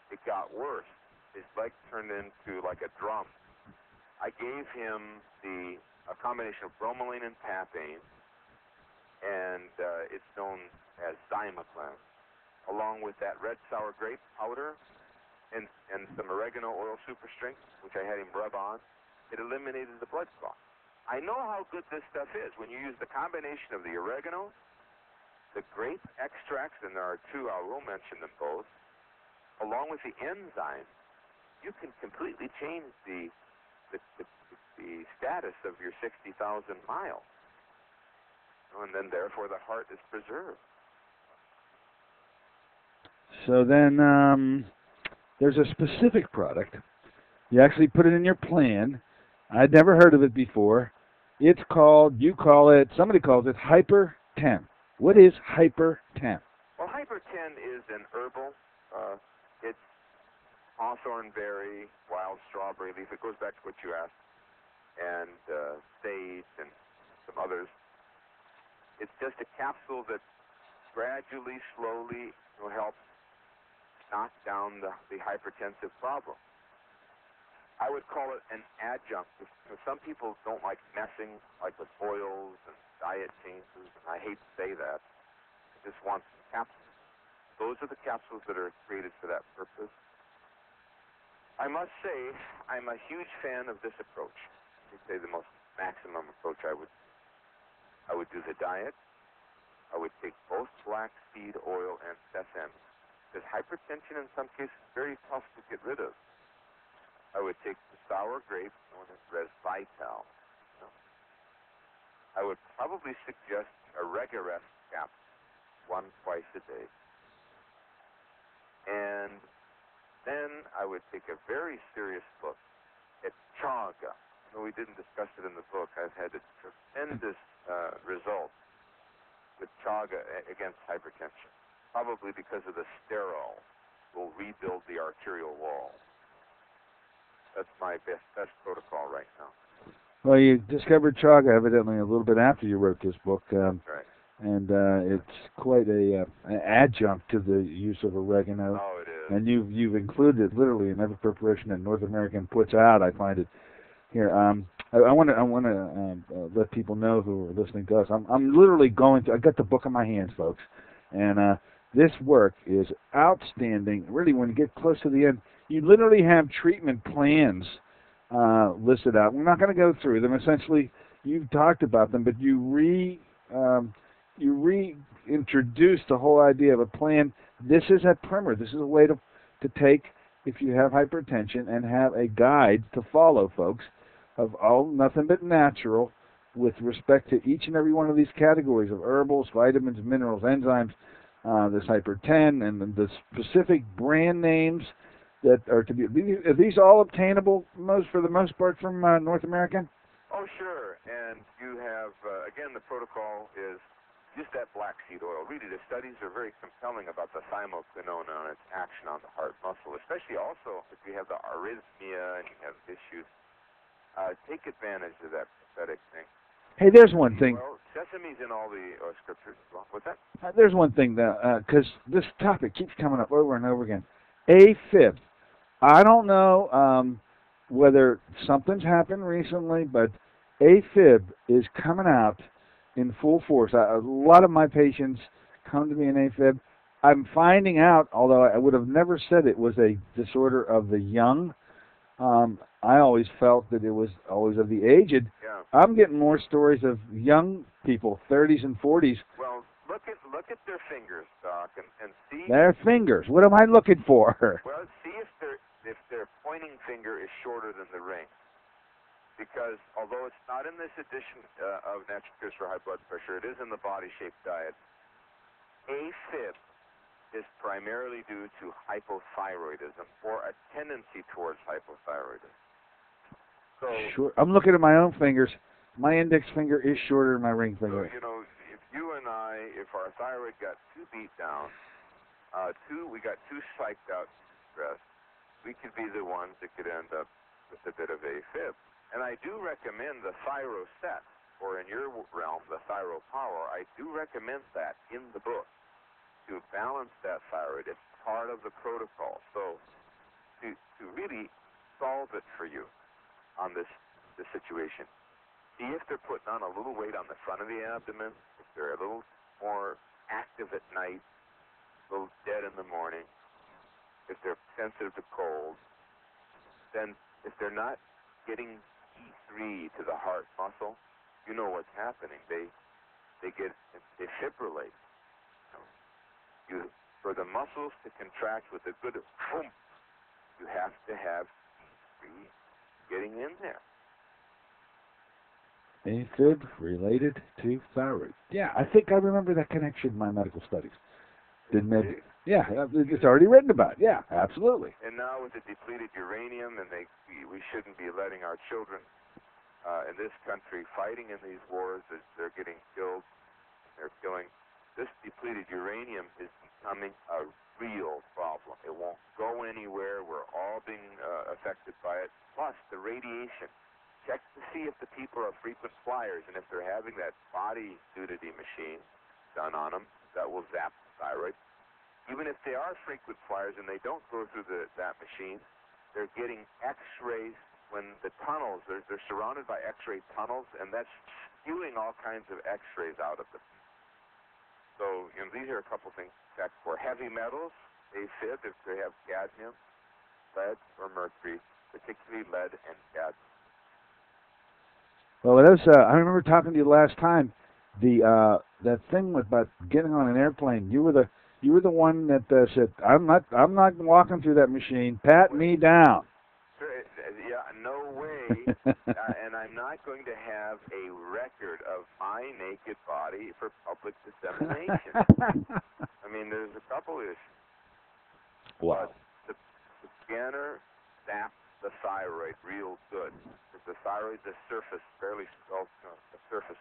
It got worse. His leg turned into like a drum. I gave him a combination of bromelain and papain, and it's known as Zymaclan, along with that red sour grape powder and some oregano oil super strength, which I had him rub on. It eliminated the blood clot. I know how good this stuff is. When you use the combination of the oregano, the grape extracts, and there are two, I will mention them both, along with the enzymes, you can completely change the status of your 60,000 miles. And then, therefore, the heart is preserved. So then there's a specific product. You actually put it in your plan. I'd never heard of it before. It's called, somebody calls it Hyper 10. What is Hyper 10? Well, Hyper 10 is an herbal. It's hawthorn berry, wild strawberry leaf. It goes back to what you asked. And sage and some others. It's just a capsule that gradually, slowly will help knock down the hypertensive problem. I would call it an adjunct. Because some people don't like messing, like with oils and diet changes, and I hate to say that. I just want some capsules. Those are the capsules that are created for that purpose. I must say, I'm a huge fan of this approach. I'd say the most maximum approach I would do the diet. I would take both flaxseed oil and sesame. Because hypertension in some cases is very tough to get rid of. I would take the sour grape, known as resvitol. I would probably suggest a Regarest capsule, 1 twice a day. And then I would take a very serious look at chaga. We didn't discuss it in the book. I've had a tremendous result with chaga against hypertension, probably because of the sterol will rebuild the arterial wall. That's my best protocol right now. Well, you discovered chaga evidently a little bit after you wrote this book. That's right. And it's quite an adjunct to the use of oregano. Oh, it is. And you've included it literally in every preparation that North American puts out. I find it here. I want to let people know who are listening to us. I'm literally going to. I got the book in my hands, folks, and this work is outstanding. Really, when you get close to the end, you literally have treatment plans listed out. We're not going to go through them. Essentially, you've talked about them, but you reintroduced the whole idea of a plan. This is a primer. This is a way to take if you have hypertension and have a guide to follow, folks, of all nothing but natural with respect to each and every one of these categories of herbals, vitamins, minerals, enzymes, this hyper-10, and the specific brand names that are to be. Are these all obtainable for the most part from North American? Oh, sure. And you have, again, the protocol is use that flaxseed oil. Really, the studies are very compelling about the thymoquinone and its action on the heart muscle, especially also if you have the arrhythmia and you have issues. Take advantage of that prophetic thing. Hey, there's one thing. Well, sesame's in all the scriptures as well. What's that? There's one thing, because this topic keeps coming up over and over again. AFib. I don't know whether something's happened recently, but AFib is coming out in full force. A lot of my patients come to me in AFib. I'm finding out, although I would have never said it was a disorder of the young, I always felt that it was always of the aged. Yeah. I'm getting more stories of young people, 30s and 40s. Well, look at their fingers, Doc, and see. Their fingers. What am I looking for? Well, see if their pointing finger is shorter than the ring. Because although it's not in this edition of Natural Cures for High Blood Pressure, it is in the Body Shape Diet. AFib is primarily due to hypothyroidism or a tendency towards hypothyroidism. So, sure. I'm looking at my own fingers. My index finger is shorter than my ring finger. So, if you and I, if our thyroid got too beat down, we got too psyched out, stressed, we could be the ones that could end up with a bit of AFib. And I do recommend the ThyroSet, or in your realm, the ThyroPower. I do recommend that in the book to balance that thyroid. It's part of the protocol. So to really solve it for you on this situation, see if they're putting on a little weight on the front of the abdomen, if they're a little more active at night, a little dead in the morning, if they're sensitive to cold, then if they're not getting E3 to the heart muscle, you know what's happening. They fibrillate. For the muscles to contract with a good boom, you have to have E3 getting in there. AFib related to thyroid. Yeah, I think I remember that connection in my medical studies. Didn't maybe? Yeah, it's already written about. Yeah, absolutely. And now with the depleted uranium, and we shouldn't be letting our children in this country fighting in these wars as they're getting killed. They're killing. This depleted uranium is becoming a real problem. It won't go anywhere. We're all being affected by it. Plus, the radiation. Check to see if the people are frequent flyers, and if they're having that body nudity machine done on them, that will zap the thyroid. Even if they are frequent flyers and they don't go through that machine, they're getting X-rays when the tunnels, they're surrounded by X-ray tunnels, and that's spewing all kinds of X-rays out of them. So, these are a couple things to check for. Heavy metals, AFib, if they have cadmium, lead, or mercury, particularly lead and cadmium. Well, I remember talking to you last time. That thing was about getting on an airplane. You were the one that said, "I'm not walking through that machine. Pat me down." Yeah, no way. And I'm not going to have a record of my naked body for public dissemination. I mean, there's a couple issues. Wow. The scanner zaps the thyroid real good. The thyroid's a surface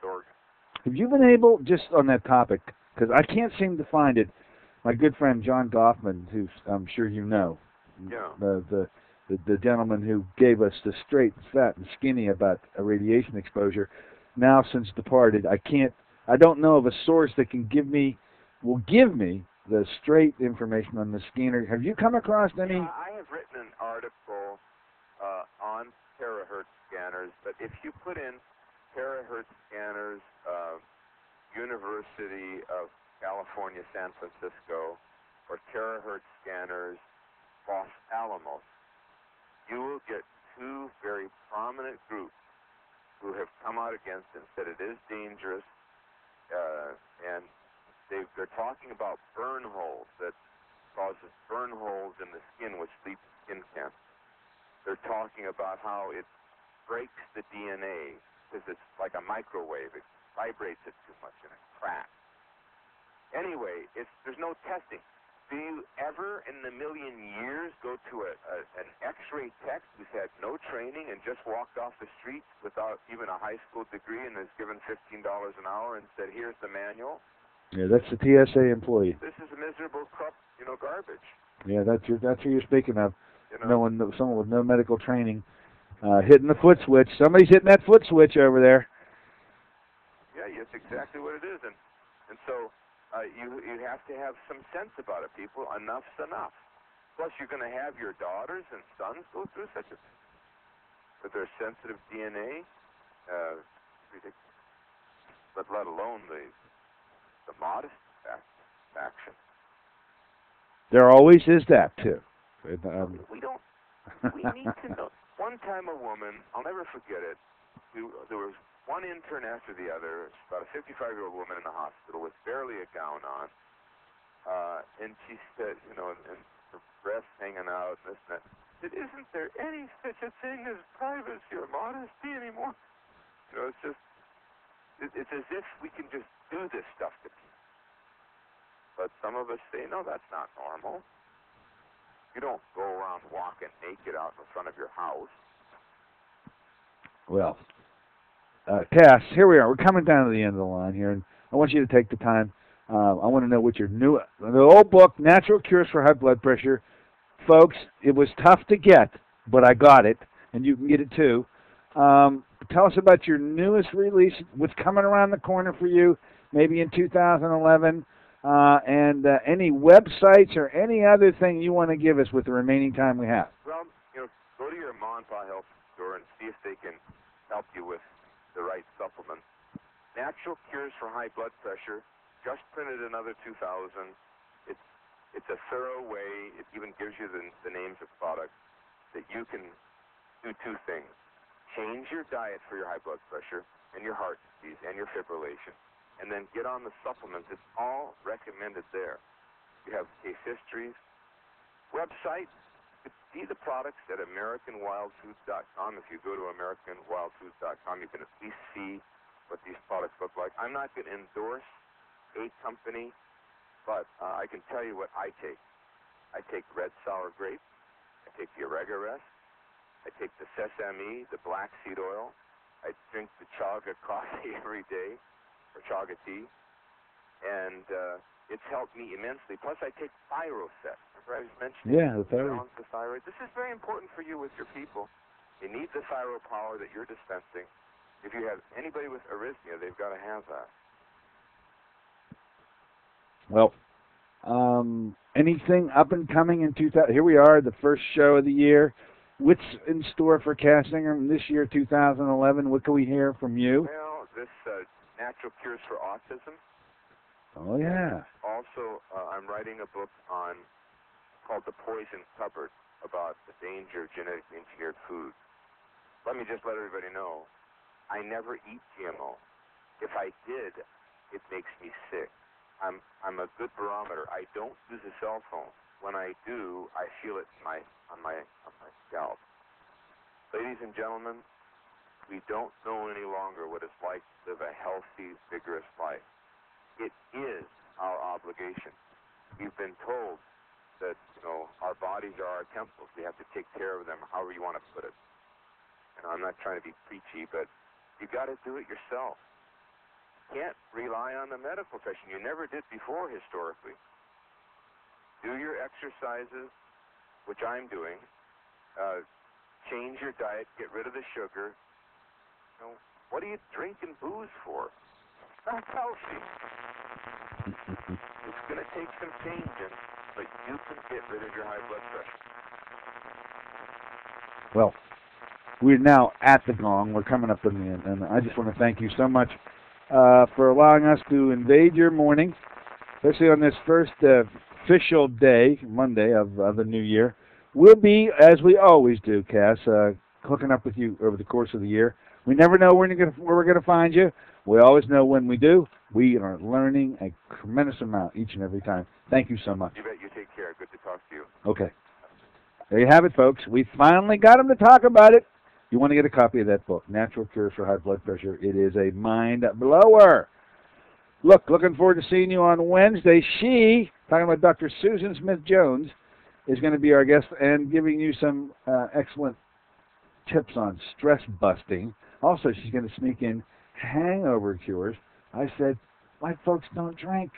organ. Have you been able, just on that topic, because I can't seem to find it, my good friend John Goffman, who I'm sure you know, yeah. the gentleman who gave us the straight, fat, and skinny about radiation exposure, now since departed, I don't know of a source that will give me the straight information on the scanner. Have you come across any? I have written an article on terahertz scanners, but if you put in terahertz scanners, University of California, San Francisco, or terahertz scanners, Los Alamos, you will get two very prominent groups who have come out against it and said it is dangerous, and they're talking about burn holes that causes burn holes in the skin, which lead to skin cancer. They're talking about how it breaks the DNA because it's like a microwave. It vibrates it too much and it cracks. Anyway, there's no testing. Do you ever in a million years go to an X-ray tech who's had no training and just walked off the street without even a high school degree and is given $15 an hour and said, "Here's the manual"? Yeah, that's the TSA employee. This is a miserable cup, garbage. Yeah, that's who you're speaking of. Someone with no medical training, hitting the foot switch. Somebody's hitting that foot switch over there. Yeah, that's exactly what it is, and so you have to have some sense about it, people. Enough's enough. Plus, you're going to have your daughters and sons go through such a thing with their sensitive DNA, but let alone the modest action. There always is that too. We need to know. One time a woman, I'll never forget it, there was one intern after the other, about a 55-year-old woman in the hospital with barely a gown on, and she said, and her breasts hanging out, and this and that. Said, "Isn't there any such a thing as privacy or modesty anymore?" It's just, it's as if we can just do this stuff to people. But some of us say, no, that's not normal. You don't go around walking naked out in front of your house. Well, Cass, here we are. We're coming down to the end of the line here, and I want you to take the time. I want to know what your the old book, Natural Cures for High Blood Pressure. Folks, it was tough to get, but I got it, and you can get it too. Tell us about your newest release, what's coming around the corner for you, maybe in 2011, and any websites or any other thing you want to give us with the remaining time we have. Well, go to your mom and pop health store and see if they can help you with the right supplements. Natural Cures for High Blood Pressure, just printed another 2,000. It's a thorough way. It even gives you the names of products that you can do two things. Change your diet for your high blood pressure and your heart disease and your fibrillation, and then get on the supplements. It's all recommended there. You have case histories. Website, you can see the products at AmericanWildFoods.com. If you go to AmericanWildFoods.com, you can at least see what these products look like. I'm not going to endorse a company, but I can tell you what I take. I take red sour grape. I take the Oregarest. I take the sesame, the Flaxseed Oil. I drink the chaga coffee every day, or chaga tea, and it's helped me immensely. Plus, I take Thyroset. Remember I was mentioning the thyroid. The thyroid. This is very important for you with your people. You need the thyroid power that you're dispensing. If you have anybody with arrhythmia, they've got to have that. Well, anything up and coming in 2000? Here we are, the first show of the year. what's in store for Cass Ingram this year, 2011? What can we hear from you? Well, this natural cures for autism. Oh, yeah. Also, I'm writing a book called The Poison Cupboard about the danger of genetically engineered foods. Let me just let everybody know, I never eat GMO. If I did, it makes me sick. I'm a good barometer. I don't use a cell phone. When I do, I feel it on my scalp. Ladies and gentlemen, we don't know any longer what it's like to live a healthy, vigorous life. It is our obligation. We've been told that, our bodies are our temples. We have to take care of them, however you want to put it. And I'm not trying to be preachy, but you got to do it yourself. You can't rely on the medical profession. You never did before historically. Do your exercises, which I'm doing. Change your diet. Get rid of the sugar. What are you drinking booze for? That's healthy. It's going to take some changing, but you can get rid of your high blood pressure. Well, we're now at the gong. We're coming up in the end, and I just want to thank you so much for allowing us to invade your morning, especially on this first official day, Monday of the new year. We'll be, as we always do, Cass, hooking up with you over the course of the year. We never know where we're going to find you. We always know when we do. We are learning a tremendous amount each and every time. Thank you so much. You bet. You take care. Good to talk to you. Okay. There you have it, folks. We finally got him to talk about it. You want to get a copy of that book, Natural Cures for High Blood Pressure. It is a mind blower. Looking forward to seeing you on Wednesday. She, talking about Dr. Susan Smith-Jones, is going to be our guest and giving you some excellent tips on stress busting. Also, she's going to sneak in hangover cures. I said, white folks don't drink.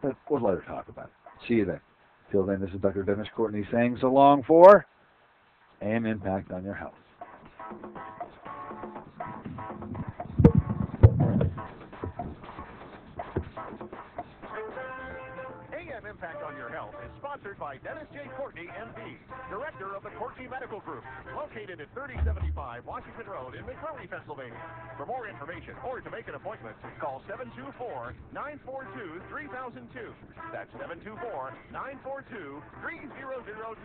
But we'll let her talk about it. See you then. Till then, this is Dr. Dennis Courtney saying so long for AM Impact on Your Health. AM Impact on Your Health is sponsored by Dennis J. Courtney, M.D., Director of the Courtney Medical Group, located at 3075 Washington Road in McMurray, Pennsylvania. For more information or to make an appointment, call 724-942-3002. That's 724-942-3002.